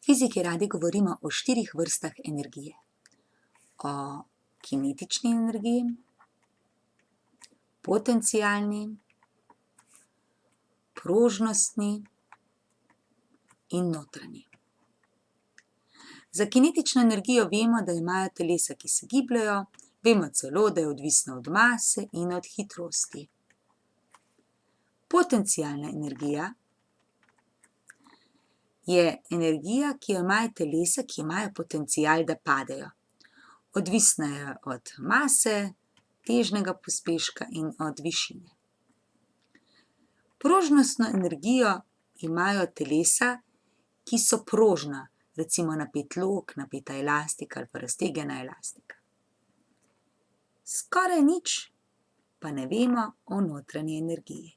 fiziki radi govorimo o 4 vrstah energije. O kinetični energiji, potencialni, prožnostni in notranji. Za kinetično energijo vemo, da imajo telesa, ki se gibljejo, vemo celo, da je odvisna od mase in od hitrosti. Potencialna energija je energija, ki jo imajo telesa, ki imajo potencial, da padejo. Odvisna je od mase, težnega pospeška in od višine. Prožnostno energijo imajo telesa, ki so prožna, recimo napet lok, napeta elastika ali pa raztegnjena elastika. Skoraj nič pa ne vemo o notranji energiji.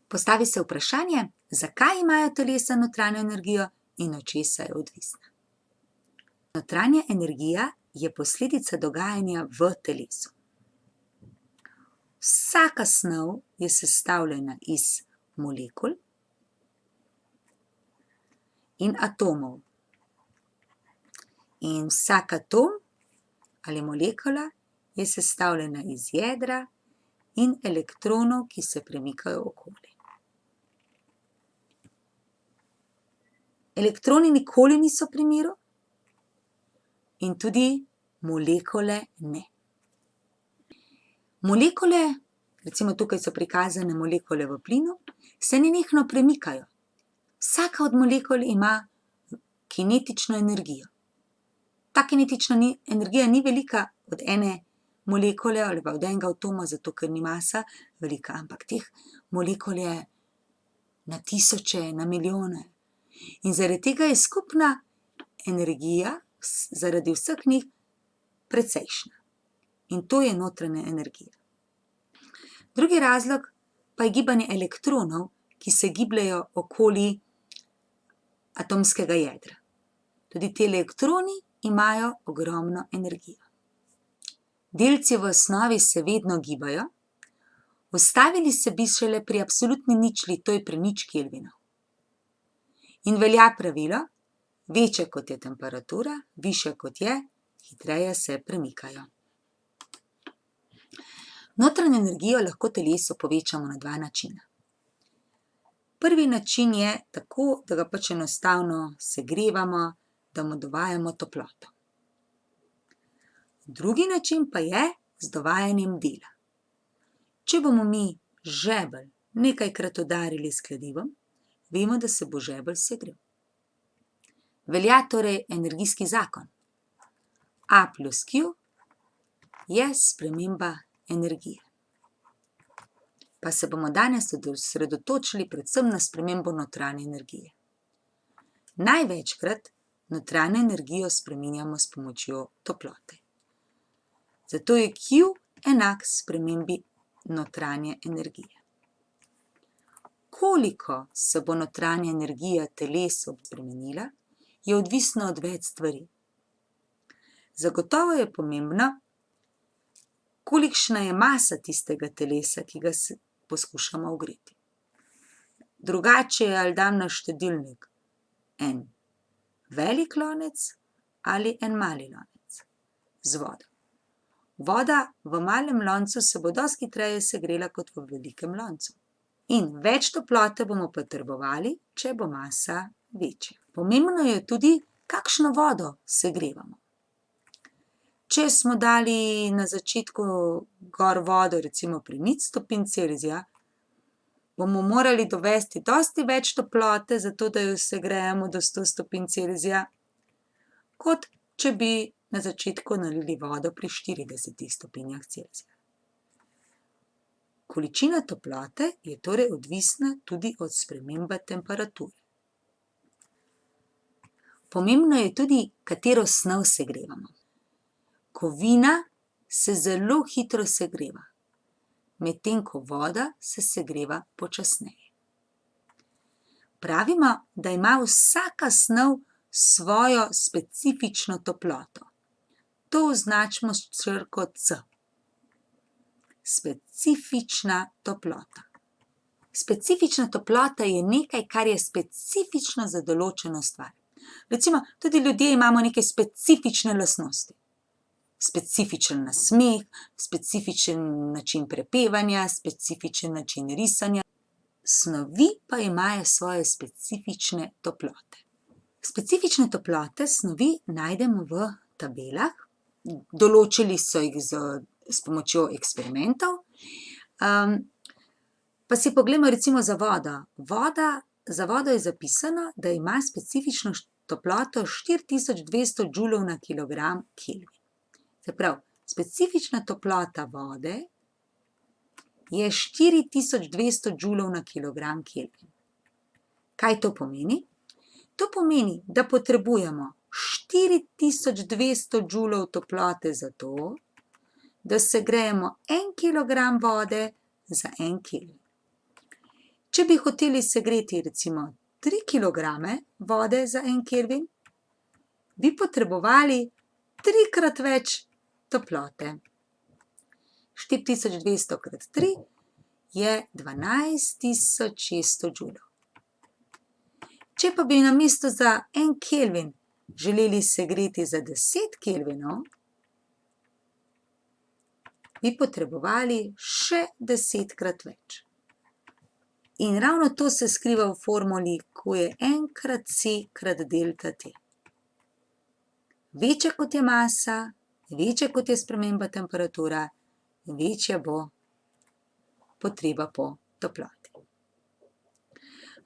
Postavi se vprašanje, zakaj imajo telesa notranjo energijo in od česa je odvisna. Notranja energija je posledica dogajanja v telesu. Vsaka snov je sestavljena iz molekul in atomov. In vsak atom ali molekula je sestavljena iz jedra in elektronov, ki se premikajo okoli. Elektroni nikoli niso pri miru in tudi molekule ne. Molekule, recimo tukaj so prikazane molekule v plinu, se nenehno premikajo. Vsaka od molekul ima kinetično energijo. Ta kinetična energija ni velika od ene molekule ali pa od enega atoma, zato ker ni masa velika, ampak teh molekul je na tisoče, na milijone. In zaradi tega je skupna energija, zaradi vseh njih, precejšnja. In to je notranja energija. Drugi razlog pa je gibanje elektronov, ki se gibljejo okoli atomskega jedra. Tudi ti elektroni imajo ogromno energijo. Delci v osnovi se vedno gibajo, ustavili se bi šele pri absolutni ničli, to je pri 0 kelvinov. In velja pravilo, večja kot je temperatura, višja kot je, hitreje se premikajo. Notranjo energijo lahko telesu povečamo na 2 načina. Prvi način je tako, da ga pač enostavno segrevamo, da mu dovajamo toploto. Drugi način pa je z dovajanjem dela. Če bomo mi žebelj nekajkrat udarili s kladivom, vemo, da se bo žebelj segrel. Velja torej energijski zakon. A plus Q je sprememba energije. Pa se bomo danes osredotočili predvsem na spremembo notranje energije. Največkrat notranjo energijo spreminjamo s pomočjo toplote. Zato je Q enak spremembi notranje energije. Koliko se bo notranja energija telesu spremenila, je odvisno od več stvari. Zagotovo je pomembno, kolikšna je masa tistega telesa, ki ga poskušamo ogreti. Drugače je, ali dam na štedilnik en velik lonec ali en mali lonec z vodo. Voda v malem loncu se bo dosti hitreje segrela kot v velikem loncu. In več toplote bomo potrebovali, če bo masa večja. Pomembno je tudi, kakšno vodo segrevamo. Če smo dali na začetku gor vodo, recimo pri 0 stopinj Celzija, bomo morali dovesti dosti več toplote, zato da jo segrejemo do 100 stopinj Celzija, kot če bi na začetku nalili vodo pri 40 stopinjah Celzija. Količina toplote je torej odvisna tudi od spremembe temperature. Pomembno je tudi, katero snov segrevamo. Kovina se zelo hitro segreva, medtem ko voda se segreva počasneje. Pravimo, da ima vsaka snov svojo specifično toploto. To označimo s črko C. Specifična toplota. Specifična toplota je nekaj, kar je specifično za določeno stvar. Recimo, tudi ljudje imamo neke specifične lastnosti. Specifičen nasmeh, specifičen način prepevanja, specifičen način risanja. Snovi pa imajo svoje specifične toplote. Specifične toplote snovi najdemo v tabelah, določili so jih s pomočjo eksperimentov. Pa si poglejmo recimo za vodo. Za vodo je zapisano, da ima specifično toploto 4200 džulov na kilogram Kelvin. Se pravi, specifična toplota vode je 4200 džulov na kilogram Kelvin. Kaj to pomeni? To pomeni, da potrebujemo 4200 džulov toplote za to, da segrejemo 1 kilogram vode za 1 Kelvin. Če bi hoteli segreti recimo 3 kilograme vode za 1 Kelvin, bi potrebovali 3-krat več toplote. 4200 krat 3 je 12600 džulov. Če pa bi namesto za 1 Kelvin želeli segreti za 10 Kelvinov, bi potrebovali še 10-krat več. In ravno to se skriva v formuli, ko je 1 krat C krat delta T. Večja kot je masa, večja kot je sprememba temperatura, večja bo potreba po toploti.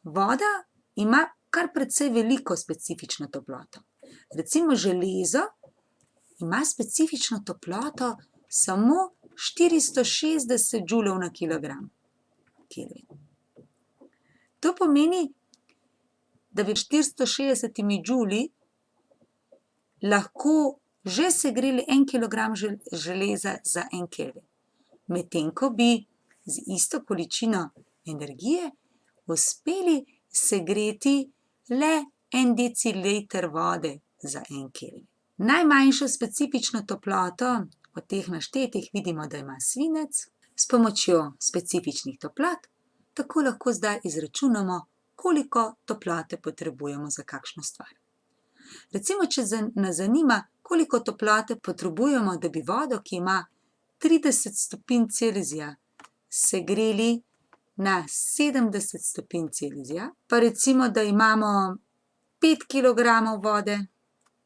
Voda ima kar precej veliko specifično toploto. Recimo železo ima specifično toploto samo 460 džulov na kilogram Kelvin. To pomeni, da bi 460 džuli lahko že segreli 1 kilogram železa za 1 Kelvin. Medtem ko bi z isto količino energije uspeli segreti le 1 deciliter vode za 1 Kelvin. Najmanjšo specifično toploto od teh naštetih vidimo, da ima svinec. S pomočjo specifičnih toplot tako lahko zdaj izračunamo, koliko toplote potrebujemo za kakšno stvar. Recimo, če nas zanima, koliko toplote potrebujemo, da bi vodo, ki ima 30 stopinj Celzija, segreli na 70 stopinj Celzija, pa recimo, da imamo 5 kilogramov vode,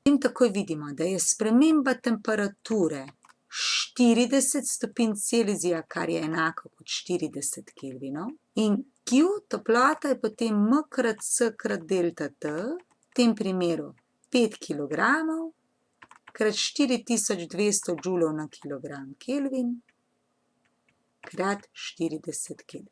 in takoj vidimo, da je sprememba temperature 40 stopinj Celzija, kar je enako kot 40 Kelvinov, in Q, toplota, je potem M krat C krat delta T, v tem primeru 5 kilogramov krat 4200 džulov na kilogram Kelvin krat 40 Kelvin.